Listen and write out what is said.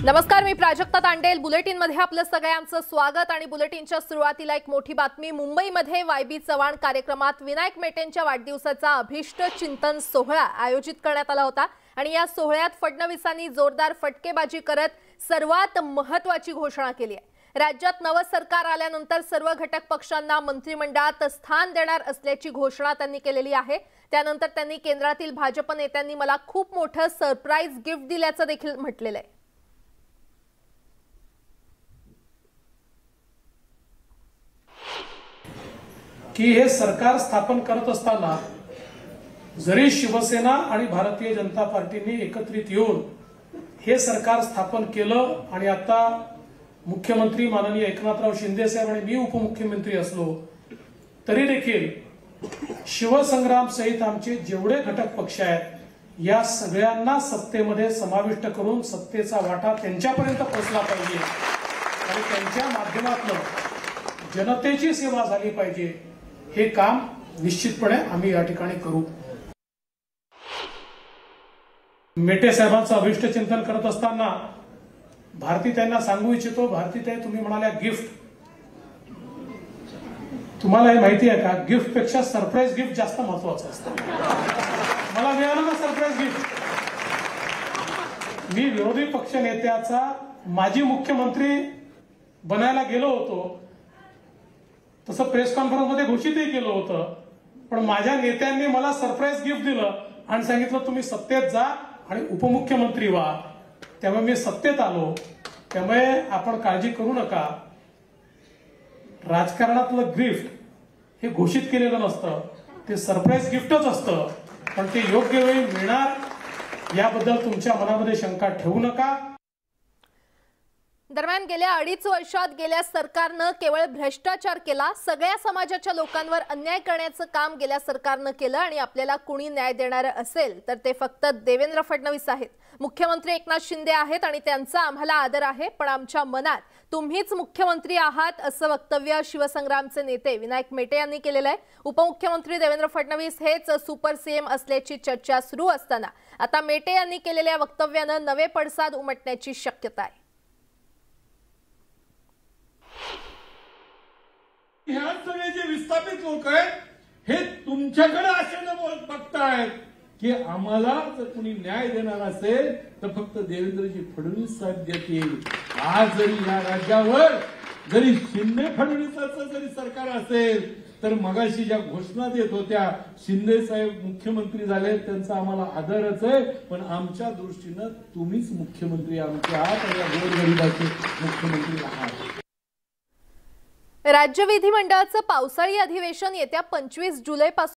नमस्कार, मी प्राजक्ता तांडेल। बुलेटिनमध्ये आपलं सगळ्यांचं स्वागत। आणि बुलेटिनच्या सुरुवातीला एक मोठी बातमी। मुंबईमध्ये वायबी चव्हाण कार्यक्रमात विनायक मेटेंच्या वाढदिवसाचा अभिष्ट चिंतन सोहळा आयोजित करण्यात आला होता आणि या सोहळ्यात फडणवीसांनी जोरदार फटकेबाजी करत सर्वात महत्त्वाची घोषणा केली आहे। राज्यात नवं सरकार आल्यानंतर सर्व घटक पक्षांना मंत्रिमंडळात स्थान देणार असल्याची घोषणा त्यांनी केलेली आहे। त्यानंतर त्यांनी केंद्रातील भाजप नेत्यांनी मला खूप मोठं सरप्राइज गिफ्ट दिल्याचं देखील म्हटलेलं आहे। की हे सरकार स्थापन करत असताना जरी शिवसेना आणि भारतीय जनता पार्टीने एकत्रित येऊन हे सरकार स्थापन केलं आणि आता मुख्यमंत्री माननीय एकनाथराव शिंदे साहेब आणि मी उपमुख्यमंत्री असलो तरी देखील शिवसंग्राम सहित आमचे जेवढे घटक पक्ष आहेत या सगळ्यांना सत्तेमध्ये समाविष्ट करून सत्तेचा वाटा त्यांच्यापर्यंत पोहोचला पाहिजे आणि त्यांच्या माध्यमातून जनतेची सेवा झाली पाहिजे। हे काम निश्चितपणे आम्ही या ठिकाणी करू। मेटे साहेबांचं अभिष्ट चिंतन करत असताना भारती त्यांना सांगू इच्छितो, भारतीताई तुम्ही म्हणाल्या गिफ्ट, तुम्हाला हे माहिती आहे का गिफ्ट पेक्षा सरप्राईज गिफ्ट जास्त महत्वाचं असतं। मला मिळालं ना सरप्राईज गिफ्ट। मी विरोधी पक्ष नेत्याचा माजी मुख्यमंत्री बनायला गेलो होतो, तसं प्रेस कॉन्फरन्स मध्ये घोषितही केलं होतं, पण माझ्या नेत्यांनी मला सरप्राईज गिफ्ट दिलं आणि सांगितलं तुम्ही सत्तेत जा आणि उपमुख्यमंत्री व्हा। त्यामुळे मी सत्तेत आलो। त्यामुळे आपण काळजी करू नका, राजकारणातलं गिफ्ट हे घोषित केलेलं नसतं, ते सरप्राईज गिफ्टच असतं, पण ते योग्य वेळी मिळणार याबद्दल तुमच्या मनामध्ये शंका ठेवू नका। दरम्यान गेल्या 2.5 वर्षात गेल्या सरकारनं केवळ भ्रष्टाचार केला, सगळ्या समाजाच्या लोकांवर अन्याय करण्याचं काम गेल्या सरकारनं केलं आणि आपल्याला कुणी न्याय देणार असेल तर ते फक्त देवेंद्र फडणवीस आहेत। मुख्यमंत्री एकनाथ शिंदे आहेत आणि त्यांचा आम्हाला आदर आहे, पण आमच्या मनात तुम्हीच मुख्यमंत्री आहात असं वक्तव्य शिवसंग्रामचे नेते विनायक मेटे यांनी केलेलं आहे। उपमुख्यमंत्री देवेंद्र फडणवीस हेच सुपर सीएम असल्याची चर्चा सुरू असताना आता मेटे यांनी केलेल्या वक्तव्यानं नवे पडसाद उमटण्याची शक्यता आहे। ह्या सगळे जे विस्थापित लोक आहेत हे तुमच्याकडे आशेने बघतायत की आम्हाला जर कुणी न्याय देणार असेल तर फक्त देवेंद्रजी फडणवीस साहेब देतील। आज जरी या राज्यावर जरी शिंदे फडणवीसाचं जरी सरकार असेल तर मगाशी ज्या घोषणा देत होत्या शिंदे साहेब मुख्यमंत्री झाले त्यांचा आम्हाला आदरच आहे, पण आमच्या दृष्टीनं तुम्हीच मुख्यमंत्री आमचे आहात आणि या गोरगरिबाचे मुख्यमंत्री आहात। राज्य विधिमंडळाचं पावसाळी अधिवेशन येत्या 25 जुलैपासून